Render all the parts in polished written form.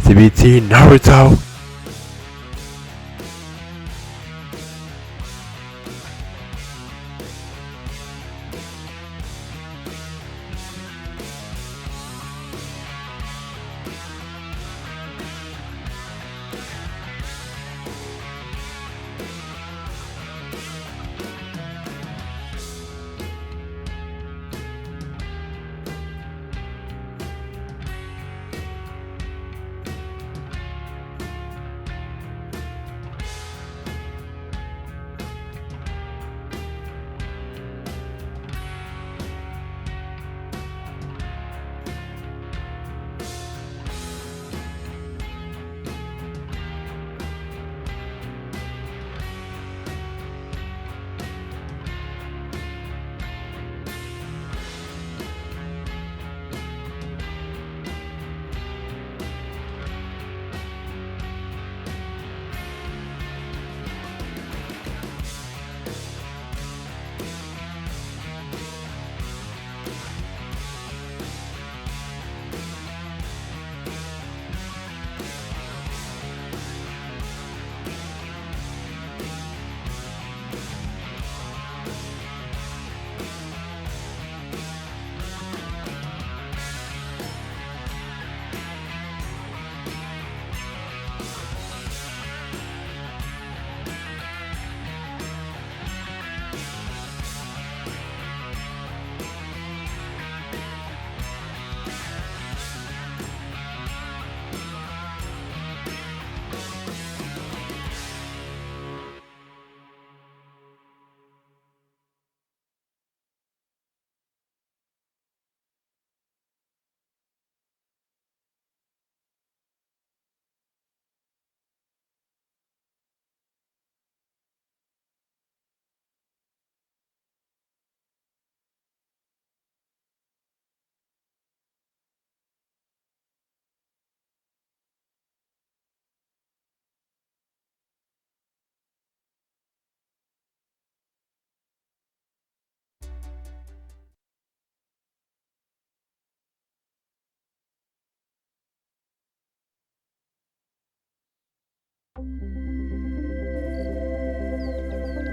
TBT Naruto.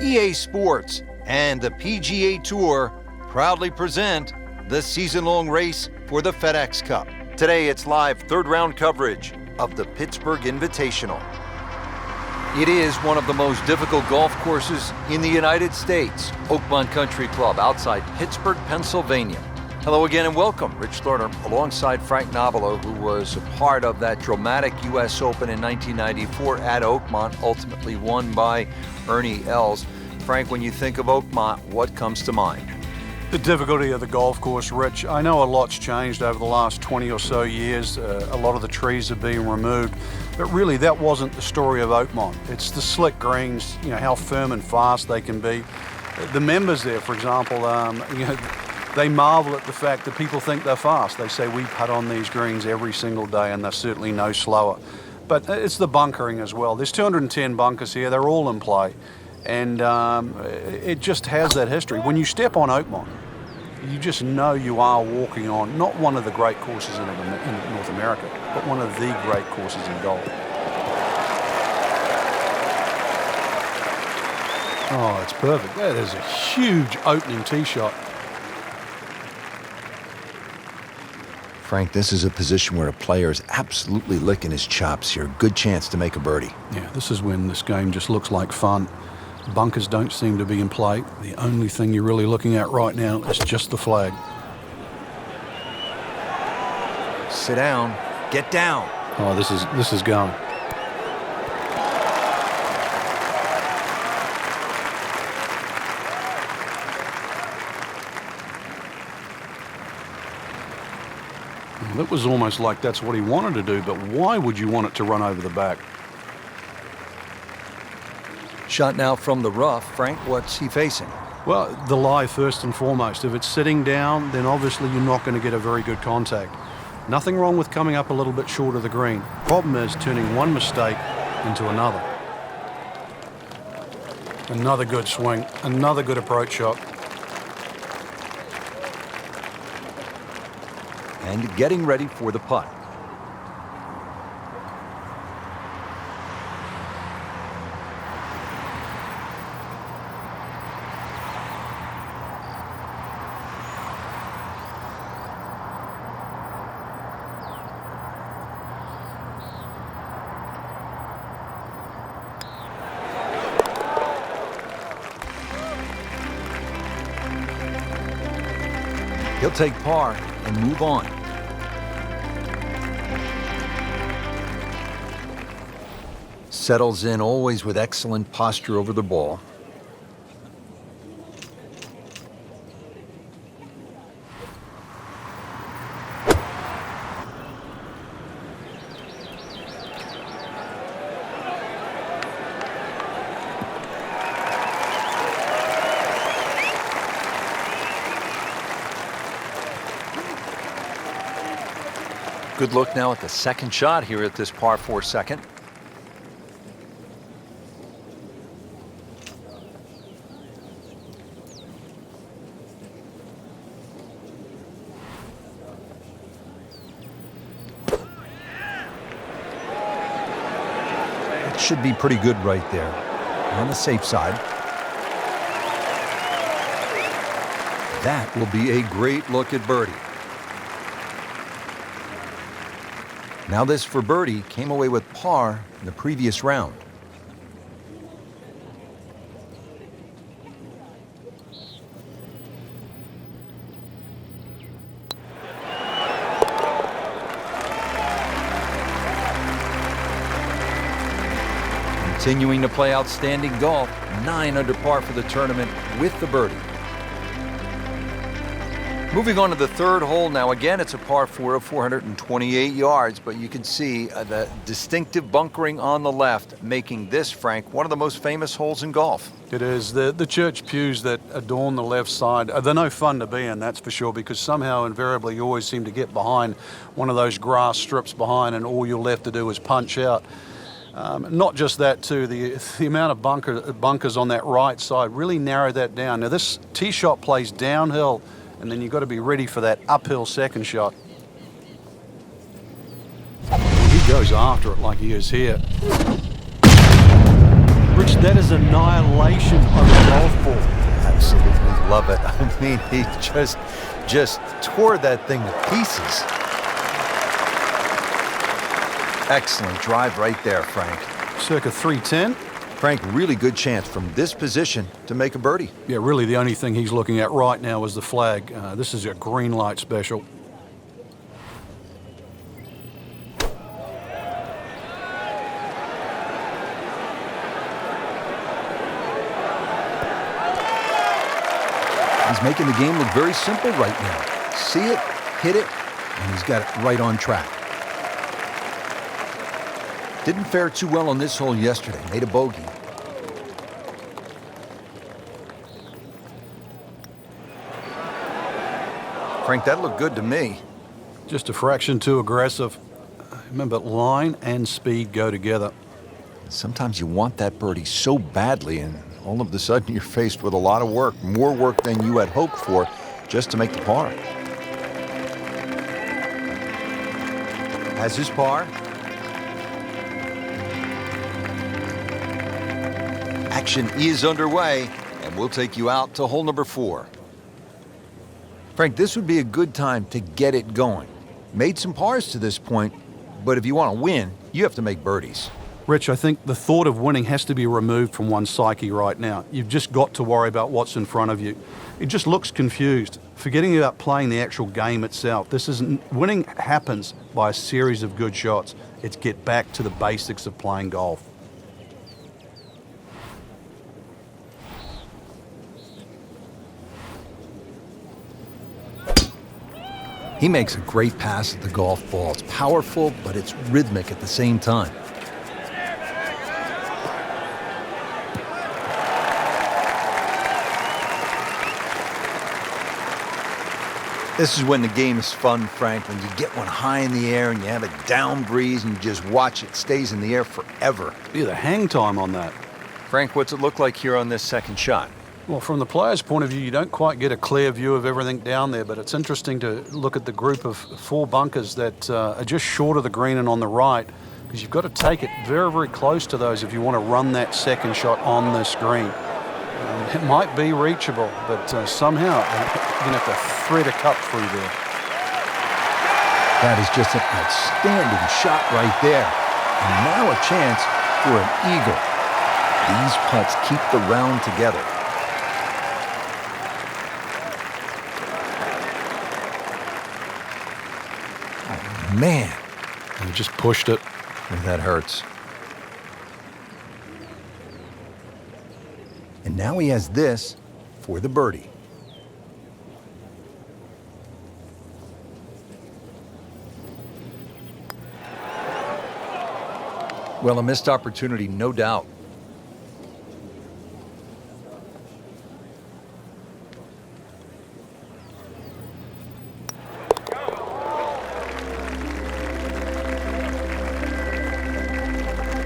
EA Sports and the PGA Tour proudly present the season-long race for the FedEx Cup. Today it's live third-round coverage of the Pittsburgh Invitational. It is one of the most difficult golf courses in the United States, Oakmont Country Club outside Pittsburgh, Pennsylvania. Hello again and welcome. Rich Lerner alongside Frank Nobilo, who was a part of that dramatic U.S. Open in 1994 at Oakmont, ultimately won by Ernie Els. Frank, when you think of Oakmont, what comes to mind? The difficulty of the golf course, Rich. I know a lot's changed over the last 20 or so years. A lot of the trees have been removed, but really that wasn't the story of Oakmont. It's the slick greens, how firm and fast they can be. The members there, for example, they marvel at the fact that people think they're fast. They say we putt on these greens every single day and they're certainly no slower. But it's the bunkering as well. There's 210 bunkers here. They're all in play. And it just has that history. When you step on Oakmont, you just know you are walking on not one of the great courses in North America, but one of the great courses in golf. Oh, it's perfect. That is a huge opening tee shot. Frank, this is a position where a player is absolutely licking his chops here. Good chance to make a birdie. Yeah, this is when this game just looks like fun. Bunkers don't seem to be in play. The only thing you're really looking at right now is just the flag. Sit down. Get down. Oh, this is going. It was almost like that's what he wanted to do, but why would you want it to run over the back? Shot now from the rough. Frank, what's he facing? Well, the lie first and foremost. If it's sitting down, then obviously you're not going to get a very good contact. Nothing wrong with coming up a little bit short of the green. Problem is turning one mistake into another. Another good swing, another good approach shot. And getting ready for the putt. He'll take par and move on. Settles in always with excellent posture over the ball. Good look now at the second shot here at this par 4 second. It should be pretty good right there, on the safe side. That will be a great look at birdie. Now this for birdie came away with par in the previous round. Continuing to play outstanding golf, 9 under par for the tournament with the birdie. Moving on to the third hole now. Again, it's a par 4 of 428 yards, but you can see the distinctive bunkering on the left, making this, Frank, one of the most famous holes in golf. It is. The church pews that adorn the left side, they're no fun to be in, that's for sure, because somehow, invariably, you always seem to get behind one of those grass strips behind, and all you're left to do is punch out. Not just that, too, the amount of bunkers on that right side really narrowed that down. Now, this tee shot plays downhill, and then you've got to be ready for that uphill second shot. He goes after it like he is here. Rich, that is annihilation of a golf ball. Absolutely love it. I mean, he just tore that thing to pieces. Excellent drive right there, Frank. Circa 310. Frank, really good chance from this position to make a birdie. Yeah, really the only thing he's looking at right now is the flag. This is a green light special. He's making the game look very simple right now. See it, hit it, and he's got it right on track. Didn't fare too well on this hole yesterday. Made a bogey. Frank, that looked good to me. Just a fraction too aggressive. Remember, line and speed go together. Sometimes you want that birdie so badly, and all of a sudden you're faced with a lot of work, more work than you had hoped for, just to make the par. Has his par. Action is underway, and we'll take you out to hole number 4. Frank, this would be a good time to get it going. Made some pars to this point, but if you want to win, you have to make birdies. Rich, I think the thought of winning has to be removed from one's psyche right now. You've just got to worry about what's in front of you. It just looks confused, forgetting about playing the actual game itself. Winning happens by a series of good shots. It's get back to the basics of playing golf. He makes a great pass at the golf ball. It's powerful, but it's rhythmic at the same time. This is when the game is fun, Frank, when you get one high in the air and you have a down breeze and you just watch it stays in the air forever. Yeah, the hang time on that. Frank, what's it look like here on this second shot? Well, from the player's point of view, you don't quite get a clear view of everything down there, but it's interesting to look at the group of 4 bunkers that are just short of the green and on the right, because you've got to take it very, very close to those if you want to run that second shot on this green. It might be reachable, but somehow you're going to have to thread a cup through there. That is just an outstanding shot right there. And now a chance for an eagle. These putts keep the round together. Man, And he just pushed it. that hurts. And now he has this for the birdie. Well, a missed opportunity, no doubt.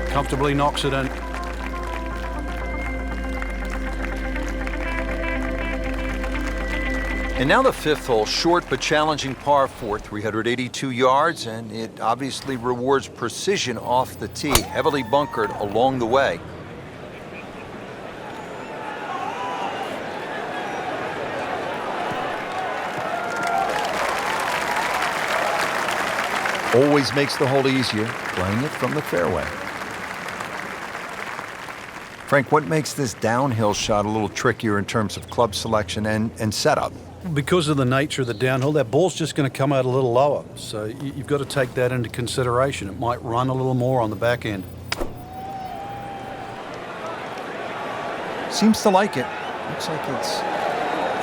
Comfortably knocks it in. And now the fifth hole, short but challenging par 4, 382 yards, and it obviously rewards precision off the tee, heavily bunkered along the way. Always makes the hole easier, playing it from the fairway. Frank, what makes this downhill shot a little trickier in terms of club selection and setup? Because of the nature of the downhill, that ball's just going to come out a little lower. So you've got to take that into consideration. It might run a little more on the back end. Seems to like it. Looks like it's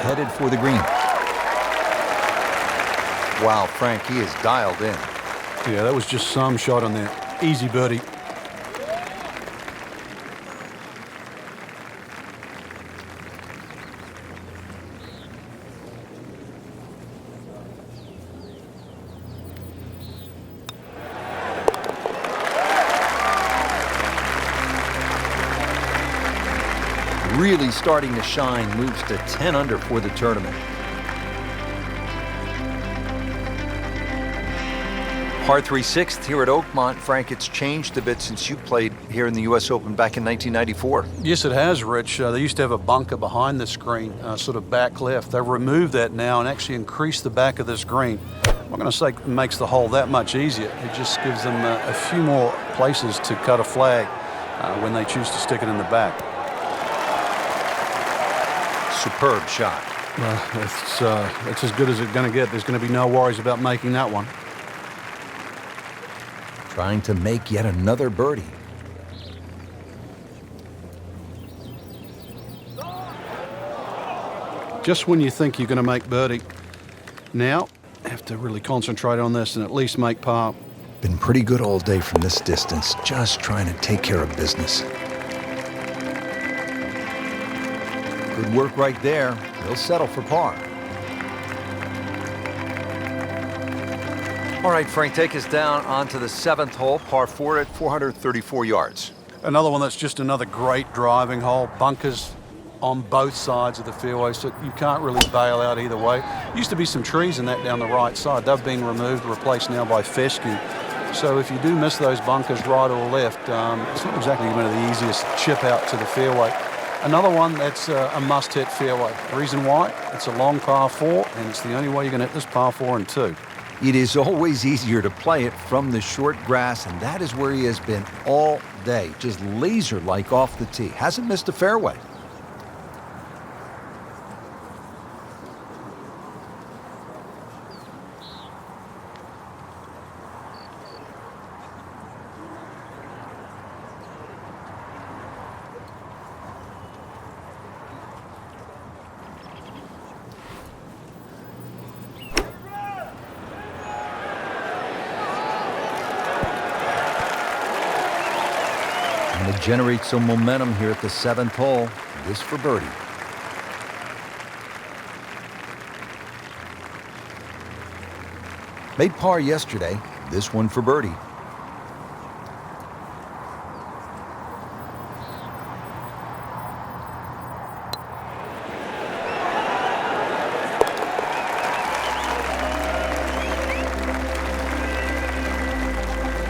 headed for the green. Wow, Frank, he is dialed in. Yeah, that was just some shot on there. Easy birdie. Really starting to shine, moves to 10 under for the tournament. Par 3 sixth here at Oakmont. Frank, it's changed a bit since you played here in the U.S. Open back in 1994. Yes, it has, Rich. They used to have a bunker behind the screen, sort of back left. They've removed that now and actually increased the back of this green. I'm not going to say it makes the hole that much easier. It just gives them a few more places to cut a flag when they choose to stick it in the back. Superb shot. It's as good as it's going to get. There's going to be no worries about making that one. Trying to make yet another birdie. Just when you think you're going to make birdie, now have to really concentrate on this and at least make par. Been pretty good all day from this distance, just trying to take care of business. Good work right there. He'll settle for par. All right, Frank, take us down onto the seventh hole, par 4 at 434 yards. Another one that's just another great driving hole. Bunkers on both sides of the fairway, so you can't really bail out either way. Used to be some trees in that down the right side. They've been removed, replaced now by fescue. So if you do miss those bunkers right or left, it's not exactly going to be the easiest chip out to the fairway. Another one that's a must-hit fairway. The reason why? It's a long par 4, and it's the only way you can hit this par 4 and 2. It is always easier to play it from the short grass, and that is where he has been all day, just laser-like off the tee. Hasn't missed a fairway. And to generate some momentum here at the seventh hole, this for birdie. Made par yesterday, this one for birdie.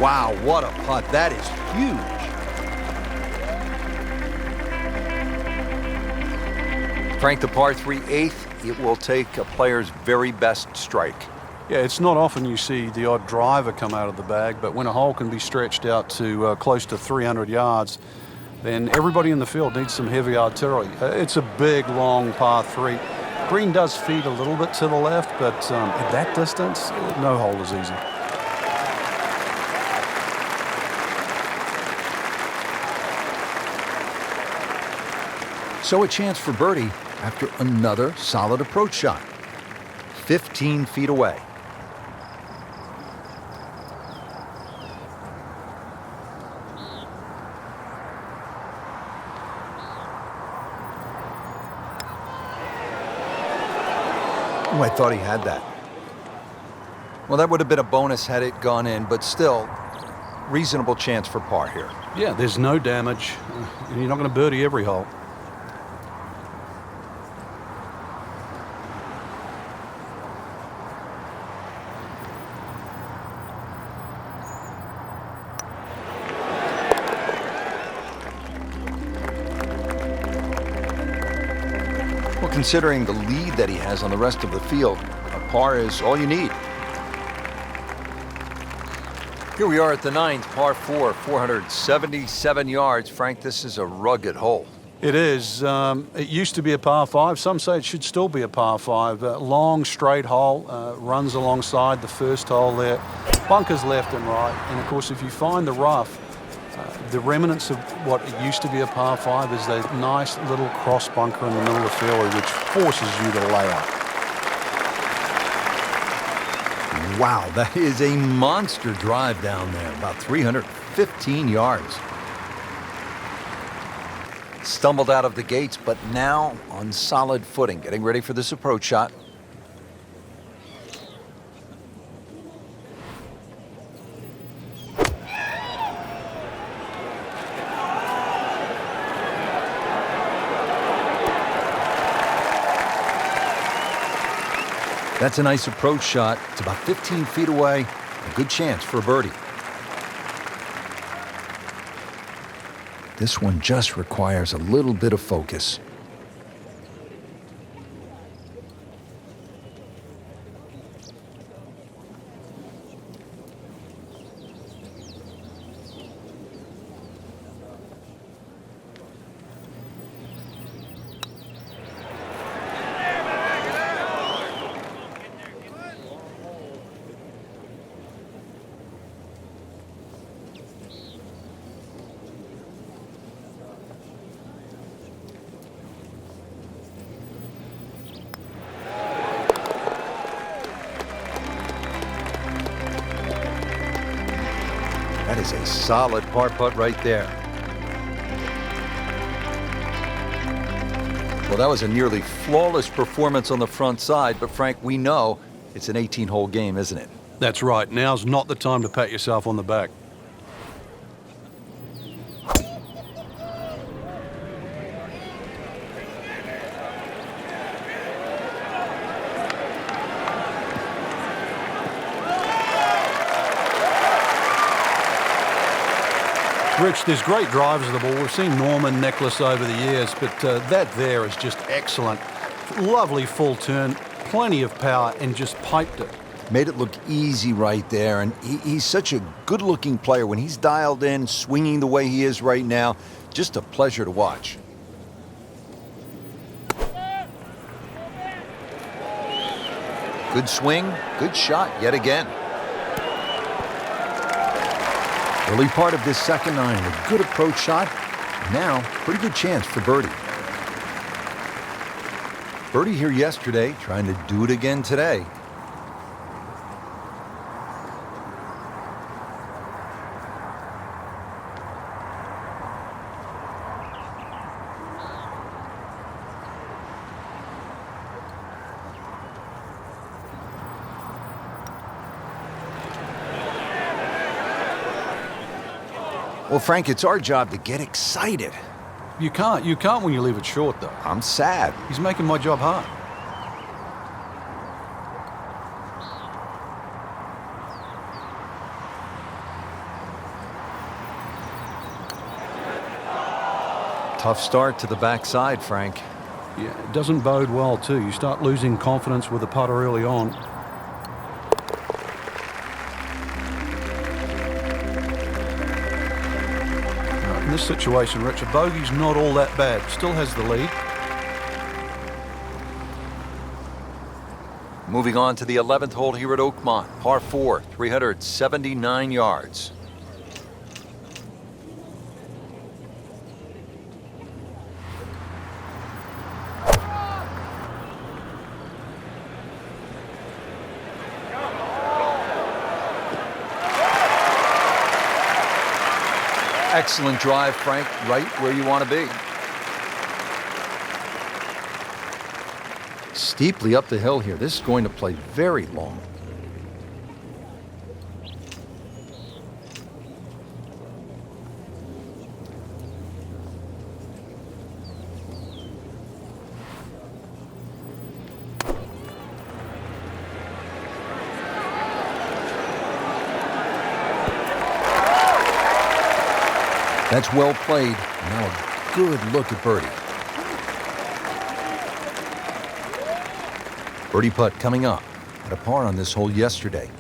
Wow, what a putt. That is huge. Frank, the par 3 eighth, it will take a player's very best strike. Yeah, it's not often you see the odd driver come out of the bag, but when a hole can be stretched out to close to 300 yards, then everybody in the field needs some heavy artillery. It's a big, long par 3. Green does feed a little bit to the left, but at that distance, no hole is easy. So a chance for birdie after another solid approach shot. 15 feet away. Oh, I thought he had that. Well, that would have been a bonus had it gone in, but still, reasonable chance for par here. Yeah, there's no damage, and you're not going to birdie every hole. Well, considering the lead that he has on the rest of the field, a par is all you need. Here we are at the ninth, par 4, 477 yards. Frank, this is a rugged hole. It is. It used to be a par 5. Some say it should still be a par 5. Long, straight hole, runs alongside the first hole there. Bunkers left and right. And, of course, if you find the rough, the remnants of what it used to be a par 5 is that nice little cross bunker in the middle of the fairway, which forces you to lay up. Wow, that is a monster drive down there, about 315 yards. Stumbled out of the gates, but now on solid footing, getting ready for this approach shot. That's a nice approach shot. It's about 15 feet away. A good chance for a birdie. This one just requires a little bit of focus. That is a solid par putt right there. Well, that was a nearly flawless performance on the front side, but Frank, we know it's an 18-hole game, isn't it? That's right. Now's not the time to pat yourself on the back. Rich, there's great drivers of the ball. We've seen Norman, Nicklaus over the years, but that there is just excellent. Lovely full turn, plenty of power, and just piped it. Made it look easy right there, and he's such a good-looking player. When he's dialed in, swinging the way he is right now, just a pleasure to watch. Good swing, good shot yet again. Early part of this second nine, a good approach shot. Now, pretty good chance for birdie. Birdie here yesterday, trying to do it again today. Well, Frank, it's our job to get excited. You can't when you leave it short, though. I'm sad. He's making my job hard. Tough start to the backside, Frank. Yeah, it doesn't bode well, too. You start losing confidence with the putter early on. In this situation, Rich, a bogey's not all that bad. Still has the lead. Moving on to the 11th hole here at Oakmont. Par 4, 379 yards. Excellent drive, Frank, right where you want to be. Steeply up the hill here. This is going to play very long. That's well played. Now a good look at birdie. Birdie putt coming up. Had a par on this hole yesterday.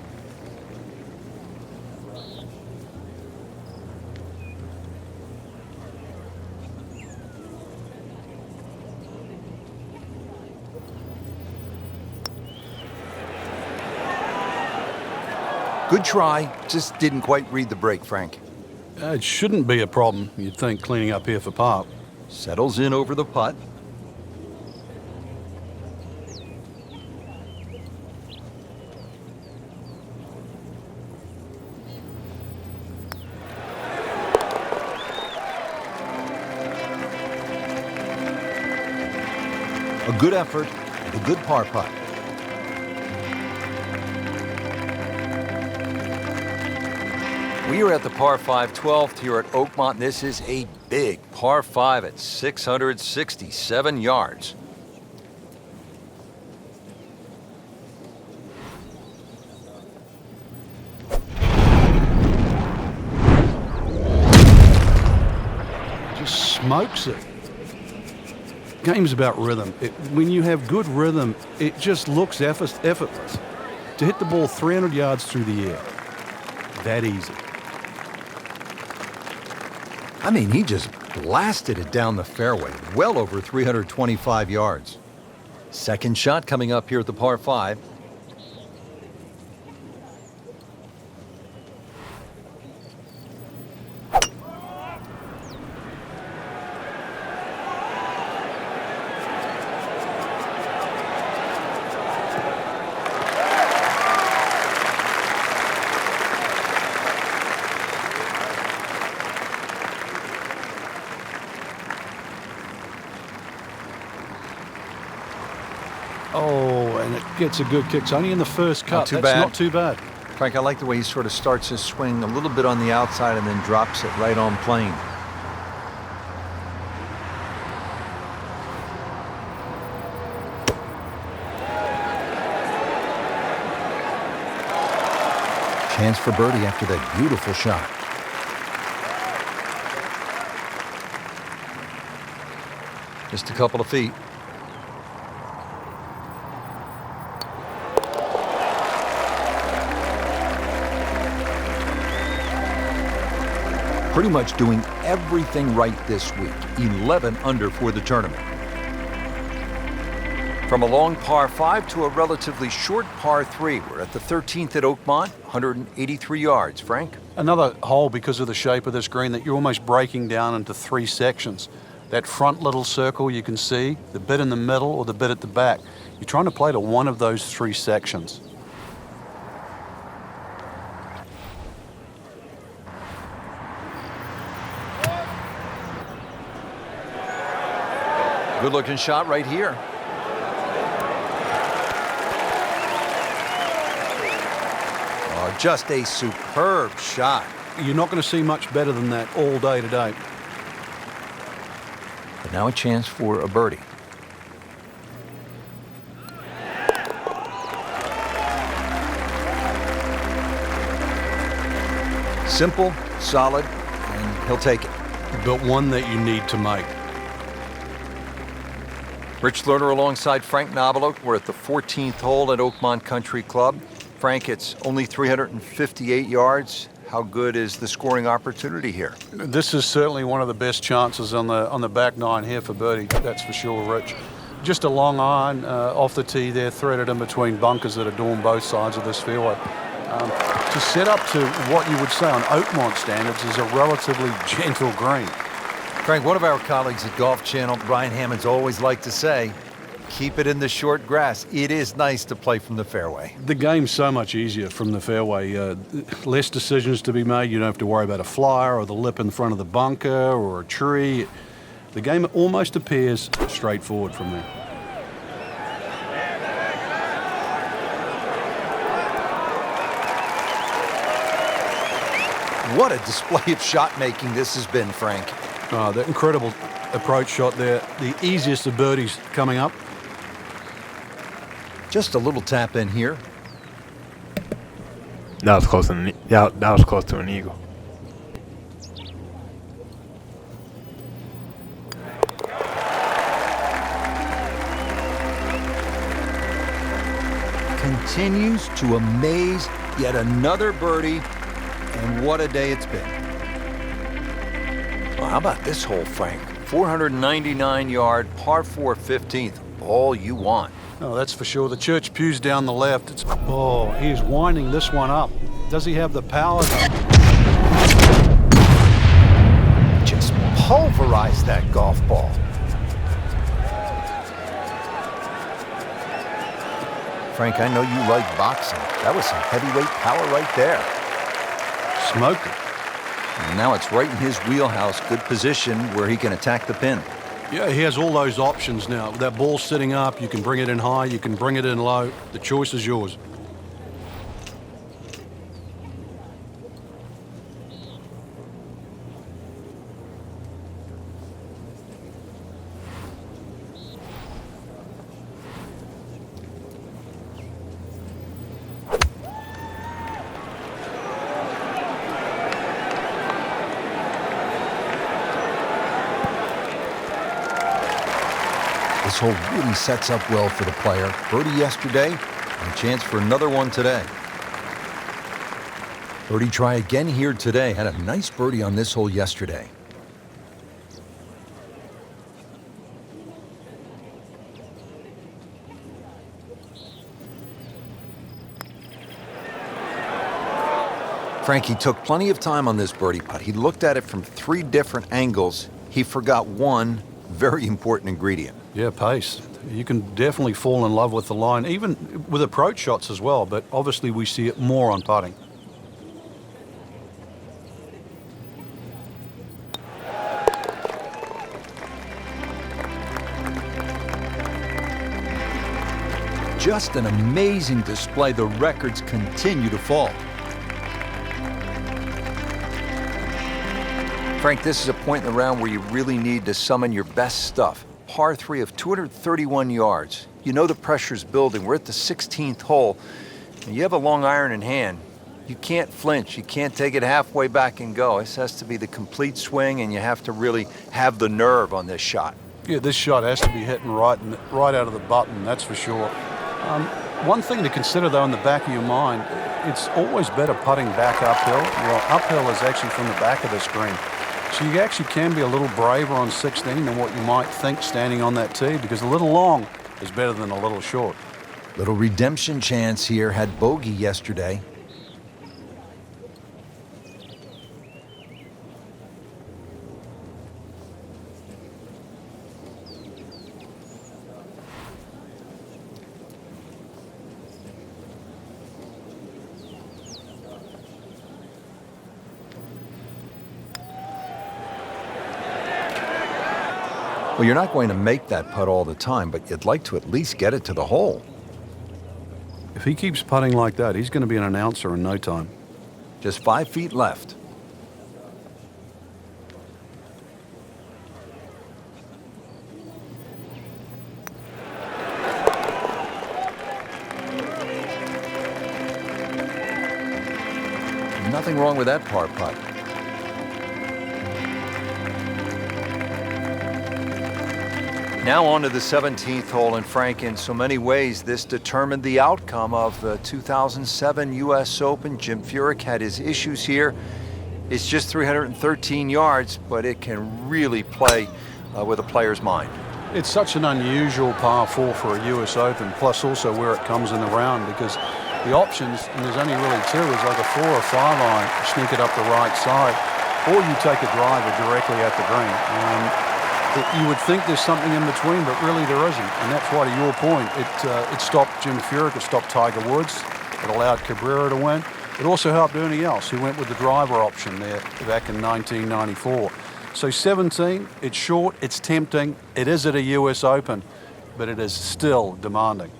Good try, just didn't quite read the break, Frank. It shouldn't be a problem, you'd think, cleaning up here for par. Settles in over the putt. A good effort and a good par putt. We are at the par 5 12th here at Oakmont. This is a big par 5 at 667 yards. Just smokes it. Game's about rhythm. When you have good rhythm, it just looks effortless. To hit the ball 300 yards through the air, that easy. I mean, he just blasted it down the fairway, well over 325 yards. Second shot coming up here at the par 5. Oh, and it gets a good kick. It's only in the first cut. Not too That's bad. not too bad. Frank, I like the way he sort of starts his swing a little bit on the outside and then drops it right on plane. Chance for birdie after that beautiful shot. Just a couple of feet. Pretty much doing everything right this week. 11 under for the tournament. From a long par 5 to a relatively short par 3. We're at the 13th at Oakmont, 183 yards. Frank? Another hole, because of the shape of this green, that you're almost breaking down into 3 sections. That front little circle you can see, the bit in the middle or the bit at the back. You're trying to play to one of those 3 sections. Good looking shot right here. Oh, just a superb shot. You're not going to see much better than that all day today. But now a chance for a birdie. Simple, solid, and he'll take it. But one that you need to make. Rich Lerner alongside Frank Nobilo. We're at the 14th hole at Oakmont Country Club. Frank, it's only 358 yards. How good is the scoring opportunity here? This is certainly one of the best chances on the back 9 here for birdie, that's for sure, Rich. Just a long iron off the tee there, threaded in between bunkers that adorn both sides of this fairway. To set up to what you would say on Oakmont standards is a relatively gentle green. Frank, one of our colleagues at Golf Channel, Brian Hammonds, always liked to say, Keep it in the short grass. It is nice to play from the fairway. The game's so much easier from the fairway. Less decisions to be made. You don't have to worry about a flyer or the lip in front of the bunker or a tree. The game almost appears straightforward from there. What a display of shot making this has been, Frank. That incredible approach shot there. The easiest of birdies coming up. Just a little tap in here. That was close to that was close to an eagle. Continues to amaze. Yet another birdie, and what a day it's been. Well, how about this hole, Frank? 499-yard, par 4 15th. All you want. Oh, that's for sure. The church pew's down the left. He's winding this one up. Does he have the power? Just pulverized that golf ball. Frank, I know you like boxing. That was some heavyweight power right there. Smoked it. And now it's right in his wheelhouse. Good position where he can attack the pin. Yeah, he has all those options now. With that ball sitting up, you can bring it in high, you can bring it in low. The choice is yours. This hole really sets up well for the player. Birdie yesterday, and a chance for another one today. Birdie try again here today. Had a nice birdie on this hole yesterday. Frankie took plenty of time on this birdie putt. He looked at it from 3 different angles. He forgot one very important ingredient. Yeah, pace. You can definitely fall in love with the line, even with approach shots as well, but obviously we see it more on putting. Just an amazing display. The records continue to fall. Frank, this is a point in the round where you really need to summon your best stuff. Par 3 of 231 yards. You know the pressure's building. We're at the 16th hole. And you have a long iron in hand. You can't flinch. You can't take it halfway back and go. This has to be the complete swing, and you have to really have the nerve on this shot. Yeah, this shot has to be hitting right out of the button, that's for sure. One thing to consider, though, in the back of your mind, it's always better putting back uphill. Well, uphill is actually from the back of this green. So you actually can be a little braver on 16 than what you might think standing on that tee, because a little long is better than a little short. Little redemption chance here. Had bogey yesterday. Well, you're not going to make that putt all the time, but you'd like to at least get it to the hole. If he keeps putting like that, he's going to be an announcer in no time. Just 5 feet left. Nothing wrong with that par putt. Now on to the 17th hole, and Frank, in so many ways, this determined the outcome of the 2007 U.S. Open. Jim Furyk had his issues here. It's just 313 yards, but it can really play with a player's mind. It's such an unusual par 4 for a U.S. Open, plus also where it comes in the round, because the options, and there's only really 2, is like a 4 or 5 iron, sneak it up the right side, or you take a driver directly at the green. You would think there's something in between, but really there isn't. And that's why, to your point, it stopped Jim Furyk, it stopped Tiger Woods, it allowed Cabrera to win. It also helped Ernie Els, who went with the driver option there back in 1994. So 17, it's short, it's tempting, it is at a US Open, but it is still demanding.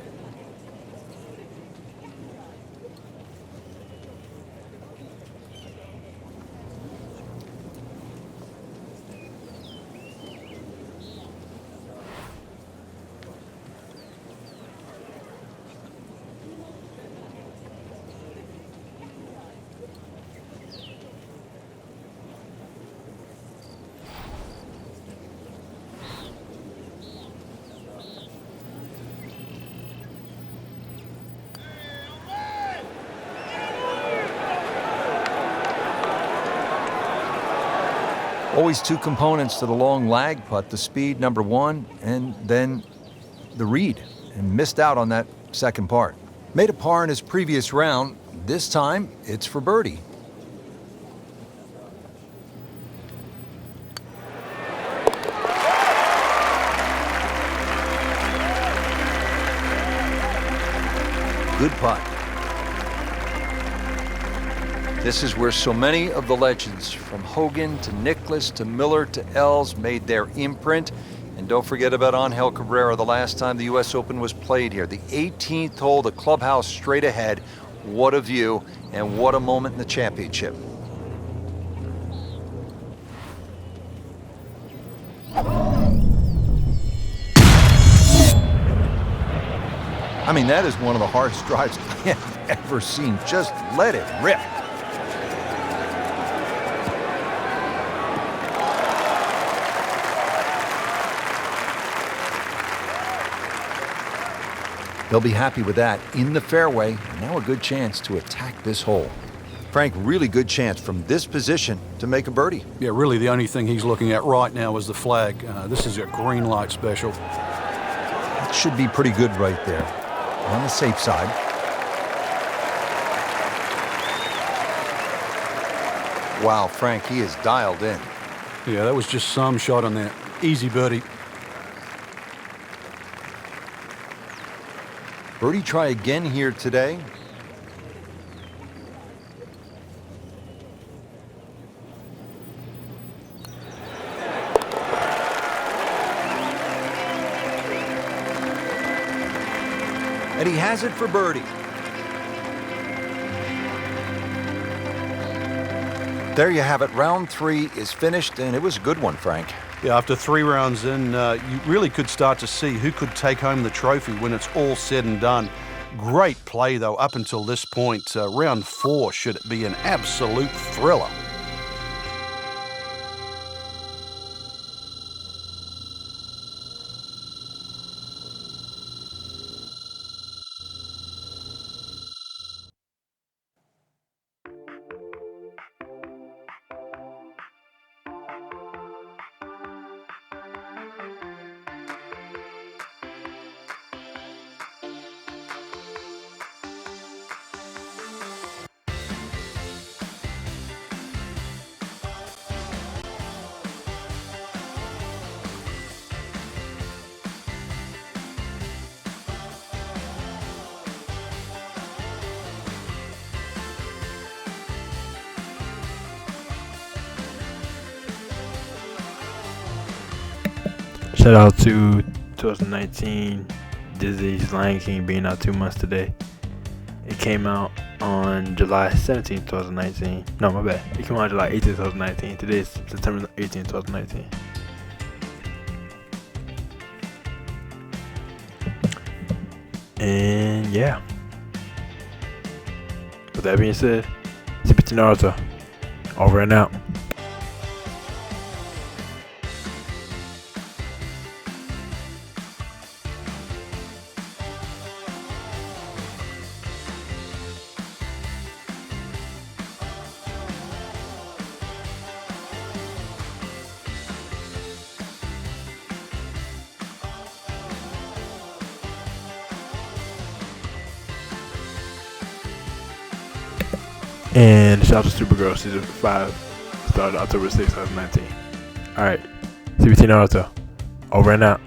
Always two components to the long lag putt, the speed, number one, and then the read, and missed out on that second part. Made a par in his previous round. This time, it's for birdie. Good putt. This is where so many of the legends, from Hogan to Nicklaus to Miller to Els, made their imprint. And don't forget about Angel Cabrera, the last time the US Open was played here. The 18th hole, the clubhouse straight ahead. What a view, and what a moment in the championship. I mean, that is one of the hardest drives I've ever seen. Just let it rip. They'll be happy with that in the fairway, and now a good chance to attack this hole. Frank, really good chance from this position to make a birdie. Yeah, really the only thing he's looking at right now is the flag. This is a green light special. That should be pretty good right there, on the safe side. Wow, Frank, he is dialed in. Yeah, that was just some shot on that. Easy birdie. Birdie try again here today. And he has it for birdie. There you have it. Round three is finished, and it was a good one, Frank. Yeah, after 3 rounds in, you really could start to see who could take home the trophy when it's all said and done. Great play, though, up until this point. Round 4 should be an absolute thriller. Shout out to 2019 Disney's Lion King being out 2 months today. It came out on July 17, 2019. No, my bad. It came out on July 18, 2019. Today is September 18, 2019. And yeah. With that being said, CPT Naruto. Over and out. And shout out to Supergirl Season 5, started October 6, 2019. Alright, CPT Naruto. Over and out.